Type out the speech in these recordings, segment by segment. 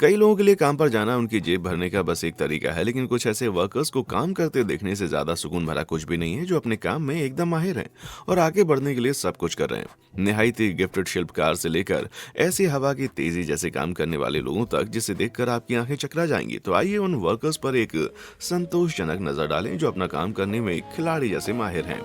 कई लोगों के लिए काम पर जाना उनकी जेब भरने का बस एक तरीका है, लेकिन कुछ ऐसे वर्कर्स को काम करते देखने से ज्यादा सुकून भरा कुछ भी नहीं है, जो अपने काम में एकदम माहिर हैं और आगे बढ़ने के लिए सब कुछ कर रहे हैं। निहायत ही गिफ्टेड शिल्पकार से लेकर ऐसी हवा की तेजी जैसे काम करने वाले लोगों तक, जिसे देखकर आपकी आंखें चकरा जाएंगी। तो आइए उन वर्कर्स पर एक संतोषजनक नजर डालें जो अपना काम करने में खिलाड़ी जैसे माहिर हैं।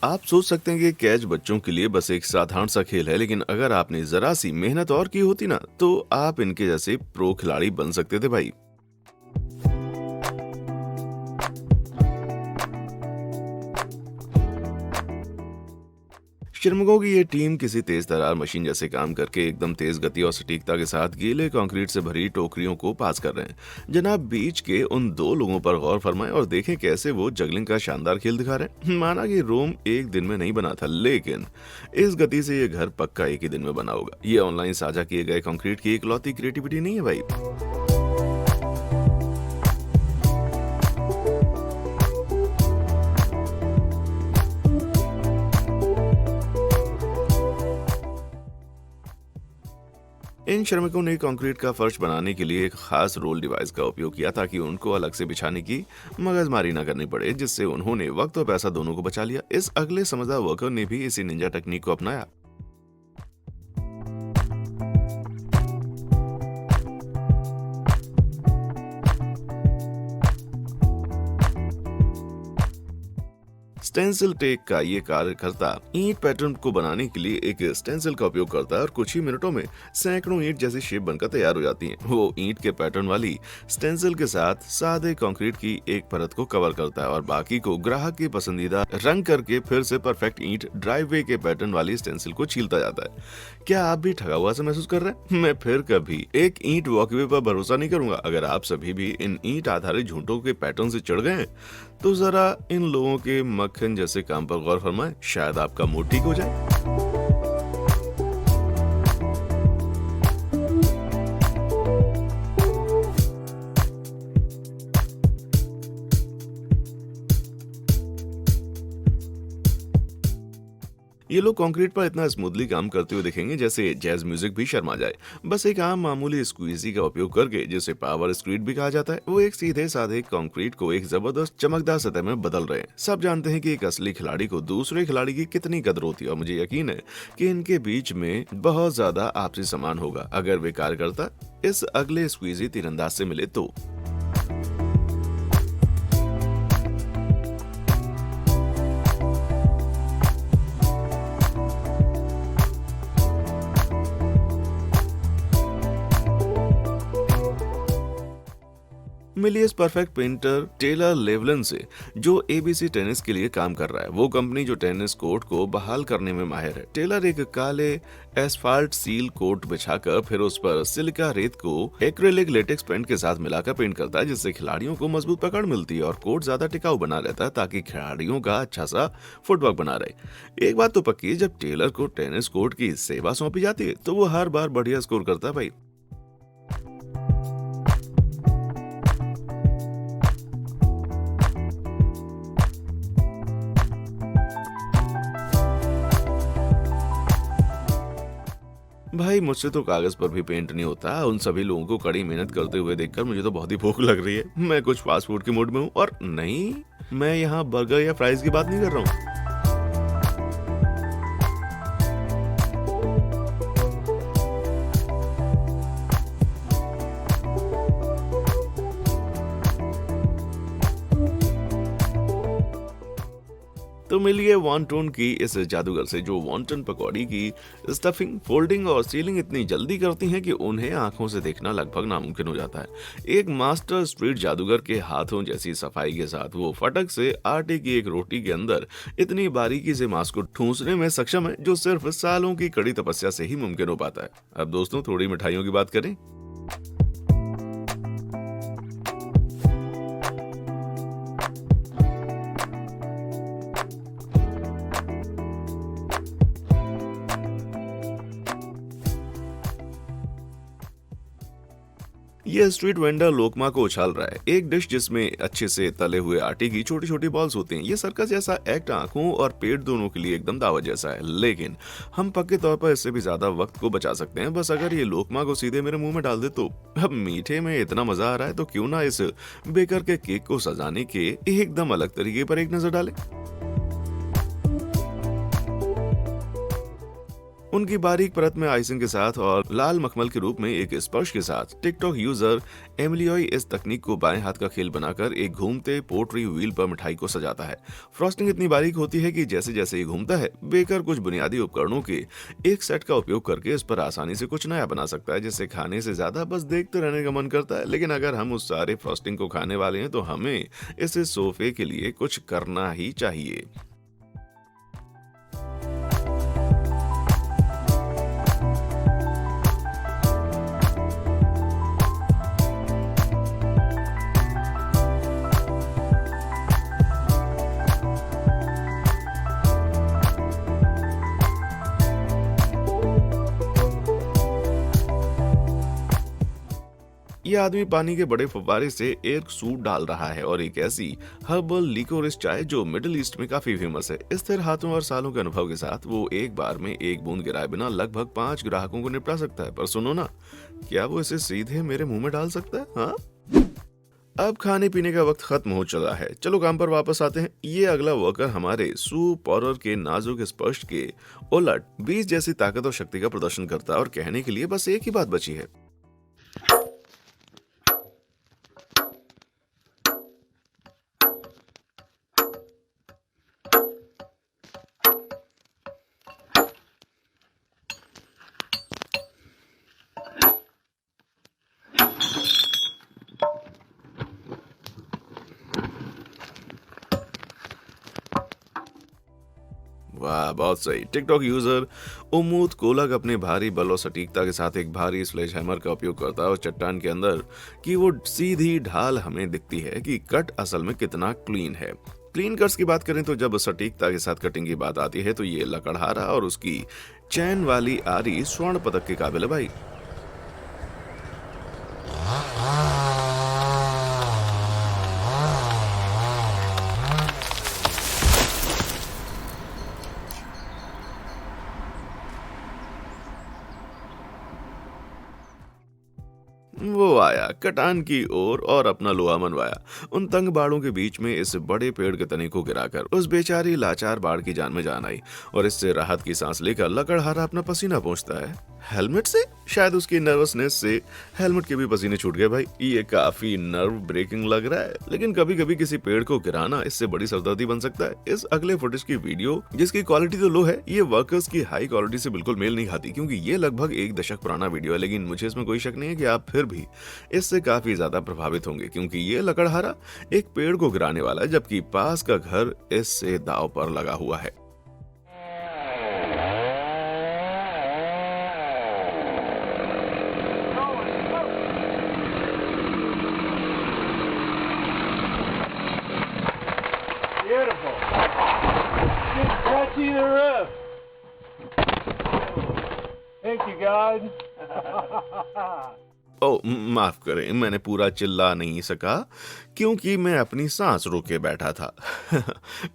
आप सोच सकते हैं कि कैच बच्चों के लिए बस एक साधारण सा खेल है, लेकिन अगर आपने जरा सी मेहनत और की होती ना, तो आप इनके जैसे प्रो खिलाड़ी बन सकते थे भाई। श्रमिकों की ये टीम किसी तेज तरार मशीन जैसे काम करके एकदम तेज गति और सटीकता के साथ गीले कंक्रीट से भरी टोकरियों को पास कर रहे हैं। जनाब, बीच के उन दो लोगों पर गौर फरमाएं और देखें कैसे वो जगलिंग का शानदार खेल दिखा रहे हैं। माना कि रोम एक दिन में नहीं बना था, लेकिन इस गति से ये घर पक्का एक ही दिन में बना होगा। ये ऑनलाइन साझा किए गए कंक्रीट की इकलौती क्रिएटिविटी नहीं है भाई। इन श्रमिकों ने कंक्रीट का फर्श बनाने के लिए एक खास रोल डिवाइस का उपयोग किया, ताकि उनको अलग से बिछाने की मगजमारी न करनी पड़े, जिससे उन्होंने वक्त और पैसा दोनों को बचा लिया। इस अगले समझदार वर्कर ने भी इसी निंजा टेक्निक को अपनाया। स्टेंसिल टेक का ये कार्यकर्ता ईंट पैटर्न को बनाने के लिए एक स्टेंसिल का उपयोग करता है और कुछ ही मिनटों में सैकड़ों ईंट जैसी शेप बनकर तैयार हो जाती हैं। वो ईंट के पैटर्न वाली स्टेंसिल के साथ सादे कंक्रीट की एक परत को कवर करता है और बाकी को ग्राहक की पसंदीदा रंग करके फिर से परफेक्ट ईंट ड्राइववे के पैटर्न वाली स्टेंसिल को छीलता जाता है। क्या आप भी ठगा हुआ सा महसूस कर रहे हैं? मैं फिर कभी एक ईंट वॉकवे पर भरोसा नहीं करूंगा। अगर आप सभी भी इन ईंट आधारित झूठों के पैटर्न से चढ़ गए हैं, तो जरा इन लोगों के मक्खन जैसे काम पर गौर फरमाएं, शायद आपका मूड ठीक हो जाए। ये लोग कंक्रीट पर इतना स्मूथली काम करते हुए दिखेंगे जैसे जैज म्यूजिक भी शर्मा जाए। बस एक आम मामूली स्क्वीजी का उपयोग करके, जिसे पावर स्क्रीड भी कहा जाता है, वो एक सीधे साधे कंक्रीट को एक जबरदस्त चमकदार सतह में बदल रहे हैं। सब जानते हैं कि एक असली खिलाड़ी को दूसरे खिलाड़ी की कितनी कदर होती है और मुझे यकीन है कि इनके बीच में बहुत ज्यादा आपसी सम्मान होगा अगर वे कार्यकर्ता इस अगले स्क्वीजी तीरंदाज से मिले तो। मिलिए इस परफेक्ट पेंटर टेलर लेवलन से, जो एबीसी टेनिस के लिए काम कर रहा है। वो कंपनी जो टेनिस कोर्ट को बहाल करने में माहिर है। टेलर एक काले एस्फाल्ट सील कोट बिछाकर फिर उस पर सिलिका रेत को एक्रेलिक लेटेक्स पेंट के साथ मिलाकर पेंट करता है, जिससे खिलाड़ियों को मजबूत पकड़ मिलती है और कोर्ट ज्यादा टिकाऊ बना रहता है, ताकि खिलाड़ियों का अच्छा सा फुटवर्क बना रहे। एक बात तो पक्की है, जब टेलर को टेनिस कोर्ट की सेवा सौंपी जाती है तो वो हर बार बढ़िया स्कोर करता है भाई। भाई, मुझसे तो कागज पर भी पेंट नहीं होता। उन सभी लोगों को कड़ी मेहनत करते हुए देखकर मुझे तो बहुत ही भूख लग रही है। मैं कुछ फास्ट फूड के मूड में हूँ। और नहीं, मैं यहाँ बर्गर या फ्राइज की बात नहीं कर रहा हूँ। तो मिलिए वॉन्टन की इस जादूगर से, जो वॉन्टन पकौड़ी की स्टफिंग, फोल्डिंग और सीलिंग इतनी जल्दी करती हैं कि उन्हें आंखों से देखना लगभग नामुमकिन हो जाता है। एक मास्टर स्ट्रीट जादूगर के हाथों जैसी सफाई के साथ वो फटक से आटे की एक रोटी के अंदर इतनी बारीकी से मांस को ठूंसने में सक्षम है, जो सिर्फ सालों की कड़ी तपस्या से ही मुमकिन हो पाता है। अब दोस्तों, थोड़ी मिठाइयों की बात करें। ये स्ट्रीट वेंडर लोकमा को उछाल रहा है, एक डिश जिसमें अच्छे से तले हुए आटे की छोटी छोटी बॉल्स होती हैं। ये सर्कस जैसा एक्ट आंखों और पेट दोनों के लिए एकदम दावत जैसा है, लेकिन हम पक्के तौर पर इससे भी ज्यादा वक्त को बचा सकते हैं, बस अगर ये लोकमा को सीधे मेरे मुंह में डाल दे तो। अब मीठे में इतना मजा आ रहा है तो क्यों ना इस बेकर के केक को सजाने के एकदम अलग तरीके पर एक नजर डालें। उनकी बारीक परत में आइसिंग के साथ और लाल मखमल के रूप में एक स्पर्श के साथ टिकटॉक यूजर एमिलियोई इस तकनीक को बाएं हाथ का खेल बनाकर एक घूमते पोट्री व्हील पर मिठाई को सजाता है। फ्रॉस्टिंग इतनी बारीक होती है कि जैसे जैसे ये घूमता है, बेकर कुछ बुनियादी उपकरणों के एक सेट का उपयोग करके इस पर आसानी से कुछ नया बना सकता है, जिसे खाने से ज्यादा बस देखते रहने का मन करता है। लेकिन अगर हम उस सारे फ्रॉस्टिंग को खाने वाले हैं तो हमें इस सोफे के लिए कुछ करना ही चाहिए। ये आदमी पानी के बड़े फव्वारे से एक सूट डाल रहा है और एक ऐसी हर्बल लिकोरिस चाय जो मिडिल ईस्ट में काफी फेमस है। स्थिर हाथों और सालों के अनुभव के साथ वो एक बार में एक बूंद गिराए बिना लगभग 5 ग्राहकों को निपटा सकता है। पर सुनो ना, क्या वो इसे सीधे मेरे मुंह में डाल सकता है? हाँ, अब खाने पीने का वक्त खत्म हो चला है, चलो काम पर वापस आते हैं। ये अगला वर्कर हमारे सूप और के नाजुक स्पर्श के उलट 20 जैसी ताकत और शक्ति का प्रदर्शन करता है और कहने के लिए बस एक ही बात बची है। वाह, बहुत सही। टिकटॉक यूजर उमूद कोलक अपने भारी बल और सटीकता के साथ एक भारी स्लेज हैमर का उपयोग करता है और चट्टान के अंदर की वो सीधी ढाल हमें दिखती है कि कट असल में कितना क्लीन है। क्लीन कट्स की बात करें तो जब सटीकता के साथ कटिंग की बात आती है तो ये लकड़हारा और उसकी चैन वाली आरी स्वर्ण पदक के काबिल है भाई। वो आया कटान की ओर और अपना लोहा मनवाया। उन तंग बाड़ों के बीच में इस बड़े पेड़ के तने को गिराकर उस बेचारी लाचार बाड़ की जान में जान आई और इससे राहत की सांस लेकर लकड़हारा अपना पसीना पोंछता है। हेलमेट से? शायद उसकी नर्वसनेस से हेलमेट के भी पसीने छूट गए भाई। ये काफी नर्व ब्रेकिंग लग रहा है, लेकिन कभी कभी किसी पेड़ को गिराना इससे बड़ी सरदर्दी बन सकता है। इस अगले फुटेज की वीडियो, जिसकी क्वालिटी तो लो है, ये वर्कर्स की हाई क्वालिटी से बिल्कुल मेल नहीं खाती, क्योंकि ये लगभग 1 दशक पुराना वीडियो है। लेकिन मुझे इसमें कोई शक नहीं है कि आप फिर भी इससे काफी ज्यादा प्रभावित होंगे, क्योंकि ये लकड़हारा एक पेड़ को गिराने वाला है जबकि पास का घर इससे दांव पर लगा हुआ है। Beautiful. Just touching the roof. Thank you, God. माफ करें, मैंने पूरा चिल्ला नहीं सका क्योंकि मैं अपनी सांस रोके बैठा था।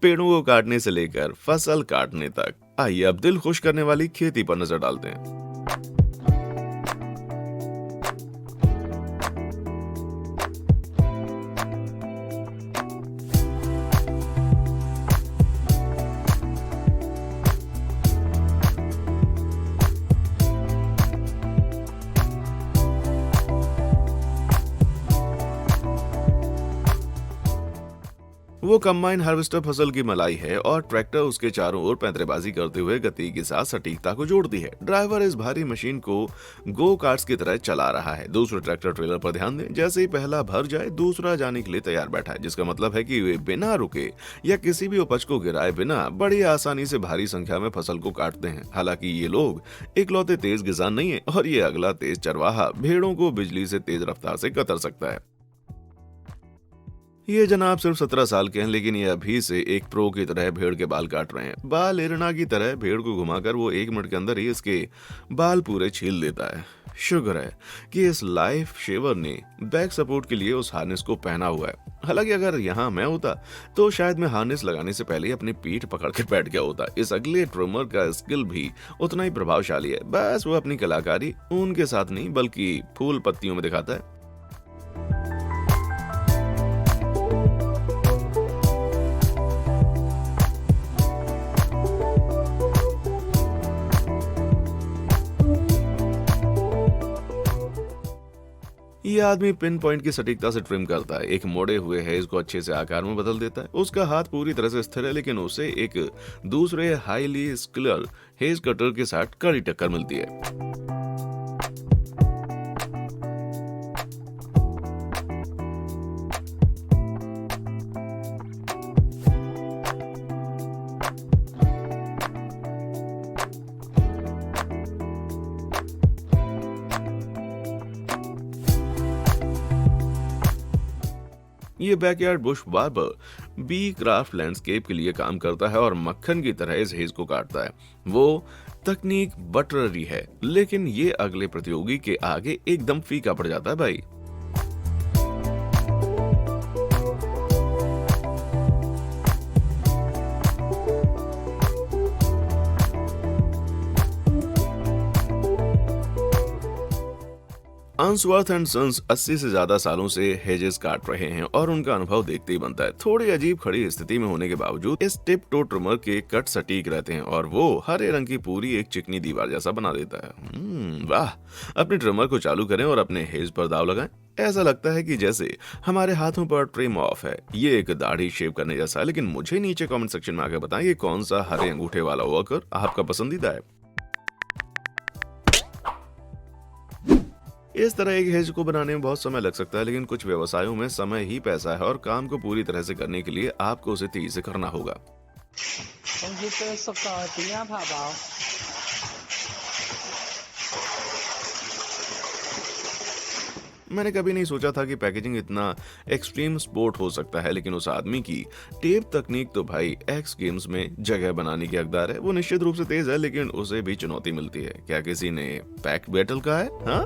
पेड़ों को काटने से लेकर फसल काटने तक, आइए अब दिल खुश करने वाली खेती पर नजर डालते हैं। वो कंबाइन हार्वेस्टर फसल की मलाई है और ट्रैक्टर उसके चारों ओर पैंतरेबाजी करते हुए गति के साथ सटीकता को जोड़ती है। ड्राइवर इस भारी मशीन को गो कार्ट्स की तरह चला रहा है। दूसरे ट्रैक्टर ट्रेलर पर ध्यान दें, जैसे ही पहला भर जाए दूसरा जाने के लिए तैयार बैठा है, जिसका मतलब है कि वे बिना रुके या किसी भी उपज को गिराए बिना बड़ी आसानी से भारी संख्या में फसल को काटते हैं। हालांकि ये लोग इकलौते तेज किसान नहीं है और ये अगला तेज चरवाहा भेड़ों को बिजली से तेज रफ्तार से कतर सकता है। ये जनाब सिर्फ 17 साल के हैं, लेकिन ये अभी से एक प्रो की तरह भेड़ के बाल काट रहे हैं। बाल एरना की तरह भेड़ को घुमाकर वो 1 मिनट के अंदर ही इसके बाल पूरे छील देता है। शुक्र है कि इस लाइफ शेवर ने बैक सपोर्ट के लिए उस हार्नेस को पहना हुआ है। हालांकि अगर यहाँ मैं होता तो शायद मैं हार्नेस लगाने से पहले ही अपनी पीठ पकड़ के बैठ गया होता। इस अगले ट्रिमर का स्किल भी उतना ही प्रभावशाली है, बस वो अपनी कलाकारी उनके साथ नहीं बल्कि फूल पत्तियों में दिखाता है। ये आदमी पिन पॉइंट की सटीकता से ट्रिम करता है, एक मोड़े हुए हेज को अच्छे से आकार में बदल देता है। उसका हाथ पूरी तरह से स्थिर है, लेकिन उसे एक दूसरे हाईली स्किलर हेज कटर के साथ कड़ी टक्कर मिलती है। ये backyard bush barber by craft landscape के लिए काम करता है और मक्खन की तरह इस हेज को काटता है। वो तकनीक बटररी है, लेकिन ये अगले प्रतियोगी के आगे एकदम फीका पड़ जाता है भाई। आंसवर्थ एंड सन्स 80 से ज्यादा सालों से हेजेस काट रहे हैं और उनका अनुभव देखते ही बनता है। थोड़ी अजीब खड़ी स्थिति में होने के बावजूद इस टिप टो ट्रिमर के कट सटीक रहते हैं और वो हरे रंग की पूरी एक चिकनी दीवार जैसा बना देता है। वाह, अपने ट्रिमर को चालू करें और अपने हेज पर दाव लगाएं। ऐसा लगता है कि जैसे हमारे हाथों पर ट्रिम ऑफ है। ये एक दाढ़ी शेव करने जैसा है, लेकिन मुझे नीचे कमेंट सेक्शन में आकर बताएं ये कौन सा हरे अंगूठे वाला वर्कर आपका पसंदीदा है। इस तरह एक हेज को बनाने में बहुत समय लग सकता है, लेकिन कुछ व्यवसायों में समय ही पैसा है और काम को पूरी तरह से करने के लिए आपको उसे तेजी से करना होगा। 公司这塑胶的饼干泡包。 मैंने कभी नहीं सोचा था कि पैकेजिंग इतना एक्सट्रीम स्पोर्ट हो सकता है, लेकिन उस आदमी की टेप तकनीक तो भाई एक्स गेम्स में जगह बनाने की हकदार है। वो निश्चित रूप से तेज है, लेकिन उसे भी चुनौती मिलती है। क्या किसी ने पैक बैटल का है? हाँ,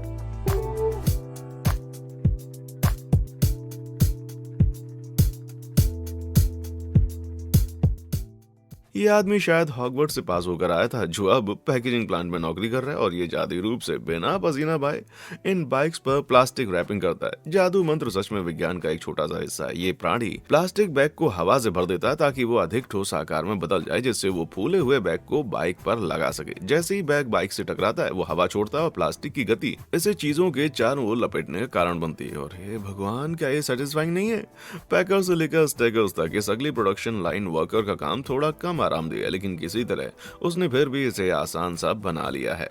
ये आदमी शायद हॉगवर्ट्स से पास होकर आया था, जो अब पैकेजिंग प्लांट में नौकरी कर रहा है और ये जादुई रूप से बिना पसीना बहाए इन बाइक्स पर प्लास्टिक रैपिंग करता है। जादू मंत्र सच में विज्ञान का एक छोटा सा हिस्सा है। ये प्राणी प्लास्टिक बैग को हवा से भर देता है ताकि वो अधिक ठोस आकार में बदल जाए, जिससे वो फूले हुए बैग को बाइक पर लगा सके। जैसे ही बैग बाइक से टकराता है, वो हवा छोड़ता है और प्लास्टिक की गति इसे चीजों के चारों ओर लपेटने का कारण बनती है। और हे भगवान, क्या ये सेटिस्फाइंग नहीं है? पैकर से लेकर स्टेकर्स तक इस अगली प्रोडक्शन लाइन वर्कर का काम थोड़ा कम आरामदेह है, लेकिन किसी तरह उसने फिर भी इसे आसान सा बना लिया है।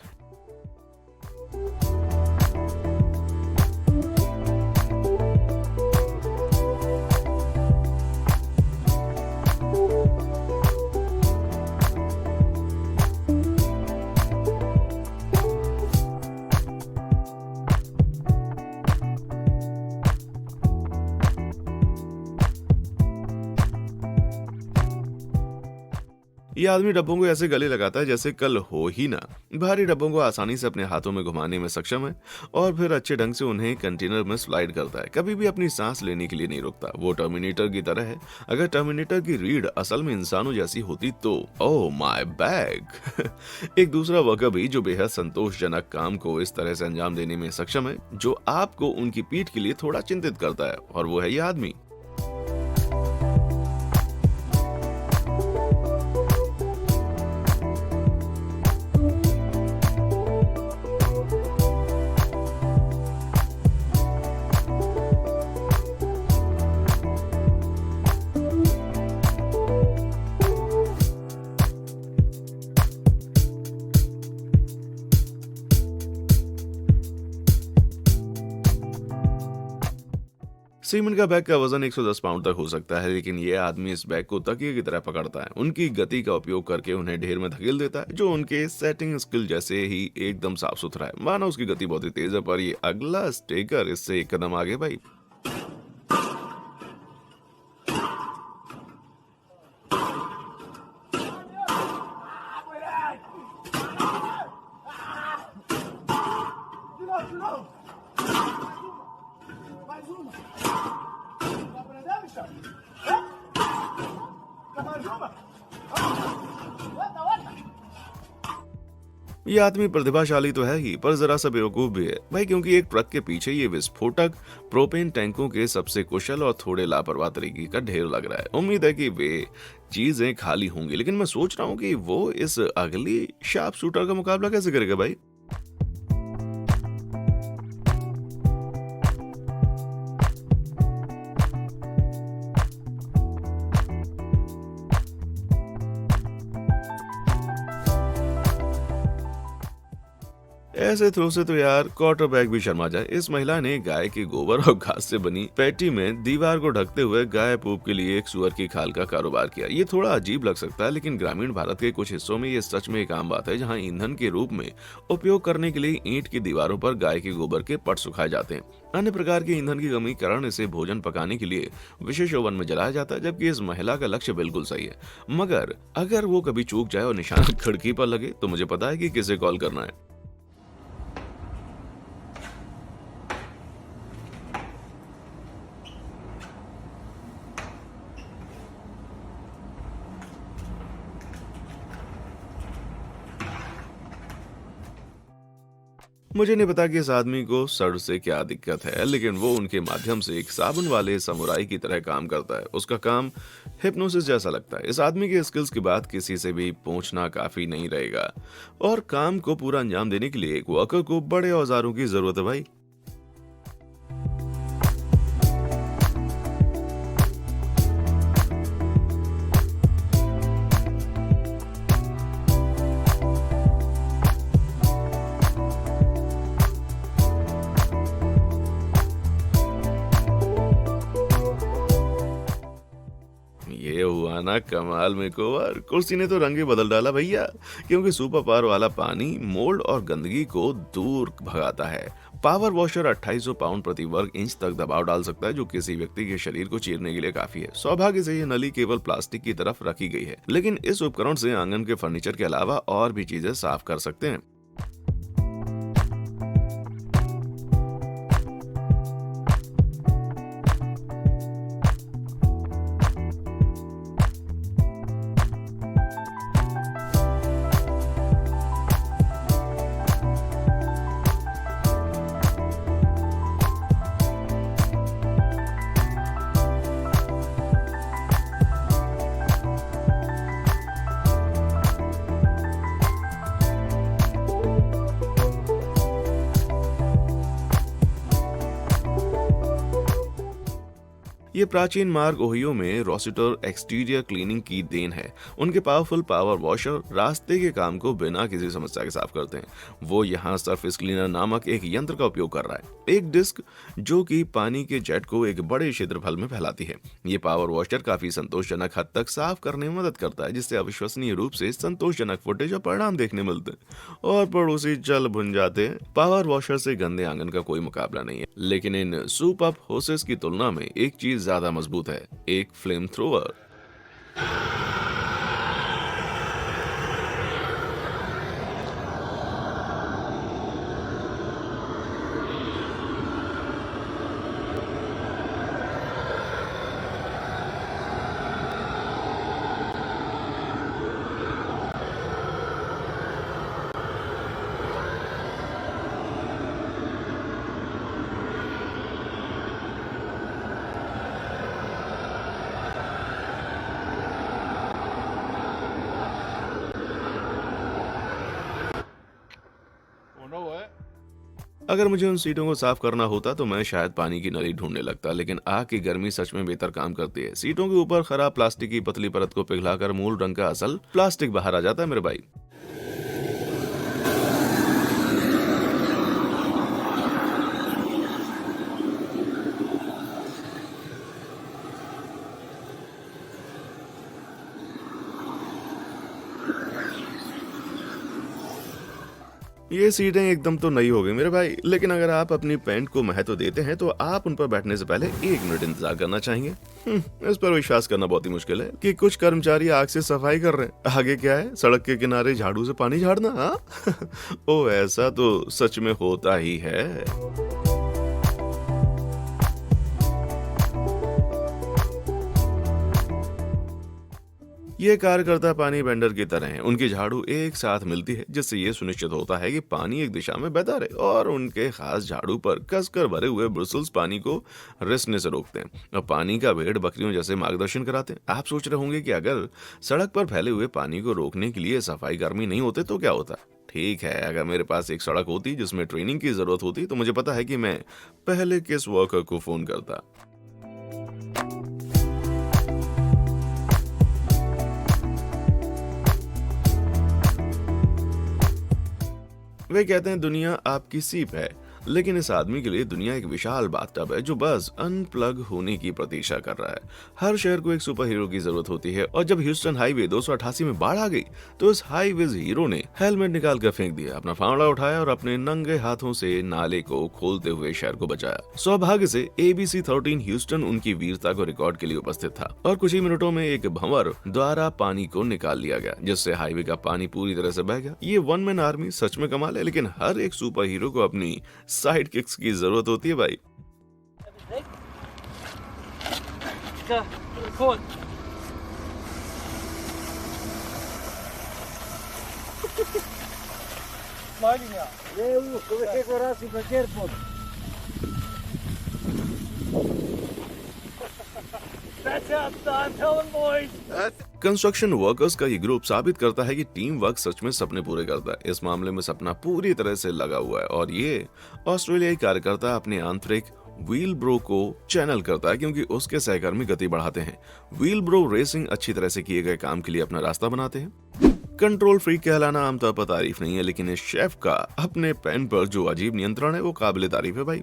ये आदमी डब्बों को ऐसे गले लगाता है जैसे कल हो ही ना। भारी डब्बों को आसानी से अपने हाथों में घुमाने में सक्षम है और फिर अच्छे ढंग से उन्हें कंटेनर में स्लाइड करता है। कभी भी अपनी सांस लेने के लिए नहीं रुकता। वो टर्मिनेटर की तरह है। अगर टर्मिनेटर की रीढ़ असल में इंसानों जैसी होती तो ओह माय बैग। एक दूसरा वर्कर भी जो बेहद संतोषजनक काम को इस तरह से अंजाम देने में सक्षम है, जो आपको उनकी पीठ के लिए थोड़ा चिंतित करता है, और वो है ये आदमी। सीमेंट का बैग का वजन 110 पाउंड तक हो सकता है, लेकिन ये आदमी इस बैग को तकिए की तरह पकड़ता है। उनकी गति का उपयोग करके उन्हें ढेर में धकेल देता है, जो उनके सेटिंग स्किल जैसे ही एकदम साफ सुथरा है। माना उसकी गति बहुत ही तेज है, पर ये अगला स्टेकर इससे एक कदम आगे भाई। ये आदमी प्रतिभाशाली तो है ही, पर जरा सा बेवकूफ भी है भाई, क्योंकि एक ट्रक के पीछे ये विस्फोटक प्रोपेन टैंकों के सबसे कुशल और थोड़े लापरवाह तरीके का ढेर लग रहा है। उम्मीद है कि वे चीजें खाली होंगी, लेकिन मैं सोच रहा हूँ कि वो इस अगली शार्प शूटर का मुकाबला कैसे करेगा भाई। ऐसे थ्रो से तो यार क्वार्टरबैक भी शर्मा जाए। इस महिला ने गाय के गोबर और घास से बनी पैटी में दीवार को ढकते हुए गाय पूप के लिए एक सुअर की खाल का कारोबार किया। ये थोड़ा अजीब लग सकता है, लेकिन ग्रामीण भारत के कुछ हिस्सों में ये सच में एक आम बात है, जहाँ ईंधन के रूप में उपयोग करने के लिए ईंट की दीवारों पर गाय के गोबर के पट सुखाए जाते हैं। अन्य प्रकार के ईंधन की कमी कारण इसे भोजन पकाने के लिए विशेष ओवन में जलाया जाता है, जबकि इस महिला का लक्ष्य बिल्कुल सही है। मगर अगर वो कभी चूक जाए और निशान खिड़की पर लगे तो मुझे पता है कि किसे कॉल करना है। मुझे नहीं पता कि इस आदमी को सर से क्या दिक्कत है, लेकिन वो उनके माध्यम से एक साबुन वाले समुराई की तरह काम करता है। उसका काम हिप्नोसिस जैसा लगता है। इस आदमी के स्किल्स की बात किसी से भी पूछना काफी नहीं रहेगा, और काम को पूरा अंजाम देने के लिए एक वर्कर को बड़े औजारों की जरूरत है भाई। ये हुआ ना कमाल में कोवर, कुर्सी ने तो रंग ही बदल डाला भैया, क्योंकि सुपर पावर वाला पानी मोल्ड और गंदगी को दूर भगाता है। पावर वॉशर 2800 पाउंड प्रति वर्ग इंच तक दबाव डाल सकता है, जो किसी व्यक्ति के शरीर को चीरने के लिए काफी है। सौभाग्य से यह नली केवल प्लास्टिक की तरफ रखी गई है, लेकिन इस उपकरण से आंगन के फर्नीचर के अलावा और भी चीजें साफ कर सकते हैं। ये प्राचीन मार्ग ओहियो में रोसिटर एक्सटीरियर क्लीनिंग की देन है। उनके पावरफुल पावर वॉशर रास्ते के काम को बिना किसी समस्या के साफ करते हैं। वो यहाँ सरफेस क्लीनर नामक एक यंत्र का उपयोग कर रहा है, एक डिस्क जो कि पानी के जेट को एक बड़े क्षेत्रफल में फैलाती है। ये पावर वॉशर काफी संतोषजनक हद तक साफ करने में मदद करता है, जिससे अविश्वसनीय रूप से संतोषजनक फुटेज और परिणाम देखने मिलते हैं, और पड़ोसी जल भुन जाते हैं। पावर वॉशर से गंदे आंगन का कोई मुकाबला नहीं है, लेकिन इन सूप अप होसेस की तुलना में एक चीज ज्यादा मजबूत है, एक फ्लेम थ्रोवर। अगर मुझे उन सीटों को साफ करना होता तो मैं शायद पानी की नली ढूंढने लगता, लेकिन आग की गर्मी सच में बेहतर काम करती है। सीटों के ऊपर खराब प्लास्टिक की पतली परत को पिघलाकर मूल रंग का असल प्लास्टिक बाहर आ जाता है मेरे भाई। ये सीटें एकदम तो नई हो गई मेरे भाई, लेकिन अगर आप अपनी पैंट को महत्व देते हैं तो आप उन पर बैठने से पहले 1 मिनट इंतजार करना चाहेंगे। इस पर विश्वास करना बहुत ही मुश्किल है कि कुछ कर्मचारी आग से सफाई कर रहे हैं। आगे क्या है, सड़क के किनारे झाड़ू से पानी झाड़ना। हाँ ओ ऐसा तो सच में होता ही है। ये कार्यकर्ता पानी बेंडर की तरह हैं। उनकी झाड़ू एक साथ मिलती है जिससे ये सुनिश्चित होता है कि पानी एक दिशा में बहता रहे, और उनके खास झाड़ू पर कसकर भरे हुए ब्रिसल्स पानी को रिसने से रोकते हैं और पानी का भेड़ बकरियों जैसे मार्गदर्शन कराते हैं। आप सोच रहे होंगे कि अगर सड़क पर फैले हुए पानी को रोकने के लिए सफाई कर्मी नहीं होते तो क्या होता। ठीक है, अगर मेरे पास एक सड़क होती जिसमें ट्रेनिंग की जरूरत होती तो मुझे पता है कि मैं पहले किस वर्कर को फोन करता। वे कहते हैं दुनिया आपकी सीप है, लेकिन इस आदमी के लिए दुनिया एक विशाल बाथटब है जो बस अनप्लग होने की प्रतीक्षा कर रहा है। हर शहर को एक सुपर हीरो की जरूरत होती है, और जब ह्यूस्टन हाईवे 288 में बाढ़ आ गई तो इस हाईवेज हीरो ने हेलमेट निकाल कर फेंक दिया, अपना फावड़ा उठाया और अपने नंगे हाथों से नाले को खोलते हुए शहर को बचाया। सौभाग्य से ABC 13 ह्यूस्टन उनकी वीरता को रिकॉर्ड के लिए उपस्थित था, और कुछ ही मिनटों में एक भंवर द्वारा पानी को निकाल लिया गया जिससे हाईवे का पानी पूरी तरह से बह गया। ये वन मैन आर्मी सच में कमाल है, लेकिन हर एक सुपर हीरो को अपनी साइड किक्स की जरूरत होती है भाई। That's up, son. Tell them boys. Construction workers का ये ग्रुप साबित करता है कि टीम वर्क सच में सपने पूरे करता है। इस मामले में सपना पूरी तरह से लगा हुआ है, और ये ऑस्ट्रेलियाई कार्यकर्ता अपने आंतरिक व्हील ब्रो को चैनल करता है क्योंकि उसके सहकर्मी गति बढ़ाते हैं। व्हील ब्रो रेसिंग अच्छी तरह से किए गए काम के लिए अपना रास्ता बनाते हैं। कंट्रोल फ्रीक कहलाना आमतौर पर तारीफ नहीं है, लेकिन इस शेफ का अपने पेन पर जो अजीब नियंत्रण है वो काबिल तारीफ है भाई।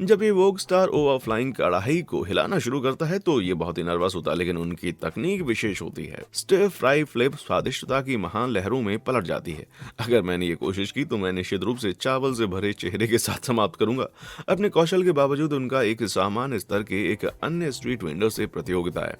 जब ये वोग स्टार ओवरफ्लाइंग कढ़ाई को हिलाना शुरू करता है तो ये बहुत ही नर्वस होता है, लेकिन उनकी तकनीक विशेष होती है। स्टिर फ्राई फ्लिप स्वादिष्टता की महान लहरों में पलट जाती है। अगर मैंने ये कोशिश की तो मैं निश्चित रूप से चावल से भरे चेहरे के साथ समाप्त करूंगा। अपने कौशल के बावजूद उनका एक सामान्य स्तर के एक अन्य स्ट्रीट वेंडर से प्रतियोगिता है।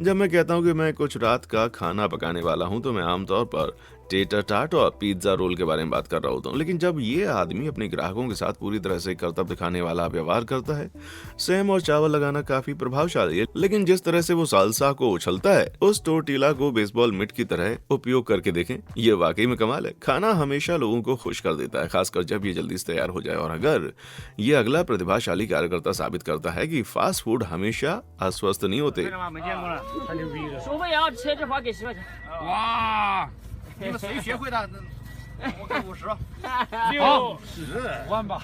जब मैं कहता हूँ कि मैं कुछ रात का खाना पकाने वाला हूँ तो मैं आमतौर पर टेटर टाट और पिज्जा रोल के बारे में बात कर रहा होता हूँ, लेकिन जब ये आदमी अपने ग्राहकों के साथ पूरी तरह से कर्तव्य दिखाने वाला व्यवहार करता है। सेम और चावल लगाना काफी प्रभावशाली है, लेकिन जिस तरह से वो सालसा को उछलता है उस टोर्टिला को बेसबॉल मिट की तरह उपयोग करके देखें, ये वाकई में कमाल है। खाना हमेशा लोगों को खुश कर देता है, खासकर जब ये जल्दी से तैयार हो जाए। और अगर ये अगला प्रतिभाशाली कार्यकर्ता साबित करता है कि फास्ट फूड हमेशा अस्वस्थ नहीं होते। 除非要切这块给10块钱。哇，你们谁学会的？我给50。就万吧，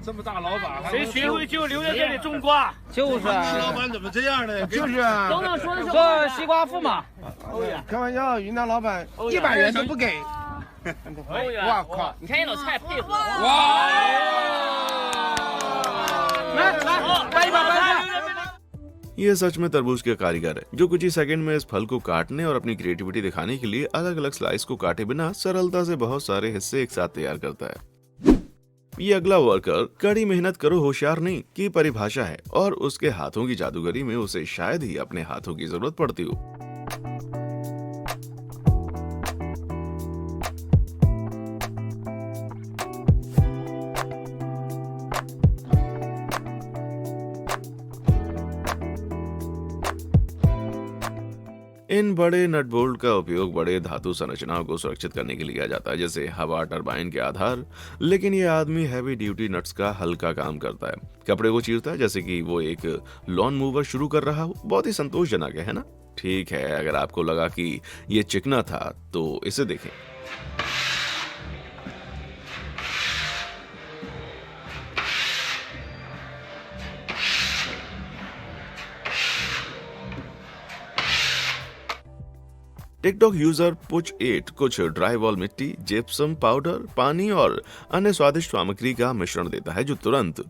这么大老板，谁学会就留在这里种瓜。就是老板怎么这样呢？就是啊，等等说的是做西瓜麸嘛。哦开玩笑，云南老板100元都不给。哇靠！你看这老菜配合。来来，掰一把，掰一把。 ये सच में तरबूज के कारीगर है जो कुछ ही सेकंड में इस फल को काटने और अपनी क्रिएटिविटी दिखाने के लिए अलग अलग स्लाइस को काटे बिना सरलता से बहुत सारे हिस्से एक साथ तैयार करता है। ये अगला वर्कर कड़ी मेहनत करो होशियार नहीं की परिभाषा है, और उसके हाथों की जादूगरी में उसे शायद ही अपने हाथों की जरूरत पड़ती हो। इन बड़े नट बोल्ट का उपयोग बड़े धातु संरचनाओं को सुरक्षित करने के लिए किया जाता है, जैसे हवा टरबाइन के आधार। लेकिन ये आदमी हैवी ड्यूटी नट्स का हल्का काम करता है, कपड़े को चीरता है जैसे कि वो एक लॉन मूवर शुरू कर रहा हो। बहुत ही संतोषजनक है ना? ठीक है, अगर आपको लगा कि ये चिकना था तो इसे देखें। टिकटॉक यूजर पुच 8 कुछ ड्राई वॉल मिट्टी, जिप्सम पाउडर, पानी और अन्य स्वादिष्ट सामग्री का मिश्रण देता है जो तुरंत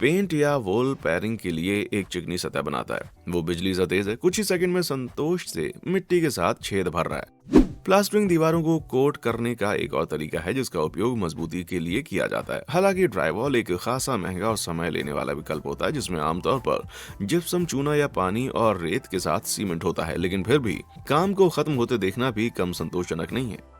पेंट या वॉल पैरिंग के लिए एक चिकनी सतह बनाता है। वो बिजली सा तेज है, कुछ ही सेकंड में संतोष से मिट्टी के साथ छेद भर रहा है। प्लास्टरिंग दीवारों को कोट करने का एक और तरीका है जिसका उपयोग मजबूती के लिए किया जाता है। हालांकि ड्राईवॉल एक खासा महंगा और समय लेने वाला विकल्प होता है, जिसमें आमतौर पर जिप्सम, चूना या पानी और रेत के साथ सीमेंट होता है। लेकिन फिर भी काम को खत्म होते देखना भी कम संतोषजनक नहीं है।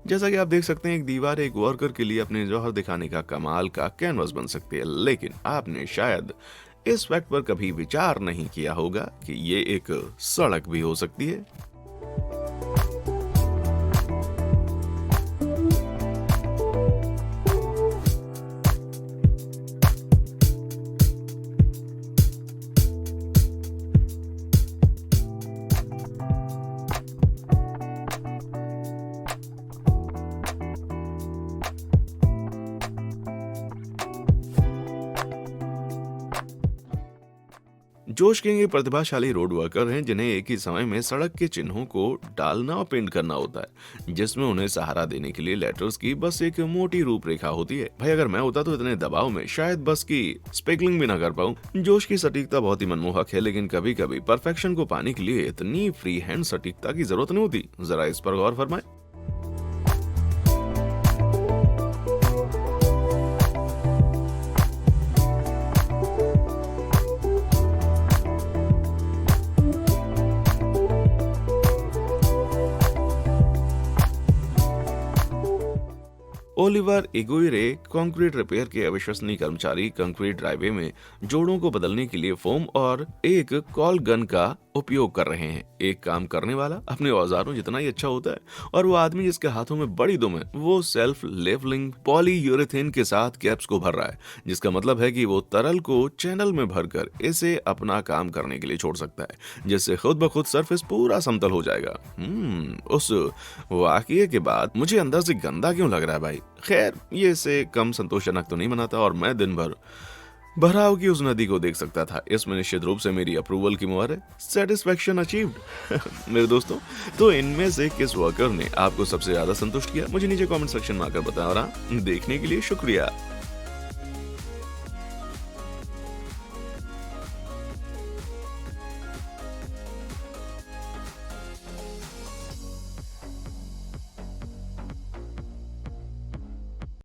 जैसा कि आप देख सकते हैं, एक दीवार एक वर्कर के लिए अपने जौहर दिखाने का कमाल का कैनवस बन सकती है। लेकिन आपने शायद इस फैक्ट पर कभी विचार नहीं किया होगा कि ये एक सड़क भी हो सकती है। जोश किंग एक प्रतिभाशाली रोड वर्कर हैं जिन्हें एक ही समय में सड़क के चिन्हों को डालना और पेंट करना होता है, जिसमें उन्हें सहारा देने के लिए लेटर्स की बस एक मोटी रूपरेखा होती है। भाई अगर मैं होता तो इतने दबाव में शायद बस की स्पेकलिंग भी ना कर पाऊं। जोश की सटीकता बहुत ही मनमोहक है, लेकिन कभी कभी परफेक्शन को पाने के लिए इतनी फ्री हैंड सटीकता की जरूरत नहीं होती। जरा इस पर गौर फरमाएं। ओलिवर इगुइरे कंक्रीट रिपेयर के अविश्वसनीय कर्मचारी कंक्रीट ड्राइवे में जोड़ों को बदलने के लिए फोम और एक कॉल गन का उपयोग कर रहे हैं। एक काम करने वाला अपने औजारों जितना ही अच्छा होता है, और वो आदमी जिसके हाथों में बड़ी दुम है वो सेल्फ लेवलिंग पॉलीयूरेथेन के साथ कैप्स को भर रहा है, जिसका मतलब है कि वो तरल को चैनल में भरकर इसे अपना काम करने के लिए छोड़ सकता है, जिससे खुद ब खुद सरफेस पूरा समतल हो जाएगा। उस वाकये के बाद मुझे अंदर से गंदा क्यों लग रहा है भाई। खैर, ये इसे कम संतोषजनक तो नहीं बनाता, और मैं दिन भर भराव की उस नदी को देख सकता था। इसमें निश्चित रूप से मेरी अप्रूवल की मुहर है। Satisfaction achieved. मेरे दोस्तों, तो इनमें से किस वर्कर ने आपको सबसे ज्यादा संतुष्ट किया, मुझे नीचे कमेंट सेक्शन में आकर बताएं। और देखने के लिए शुक्रिया।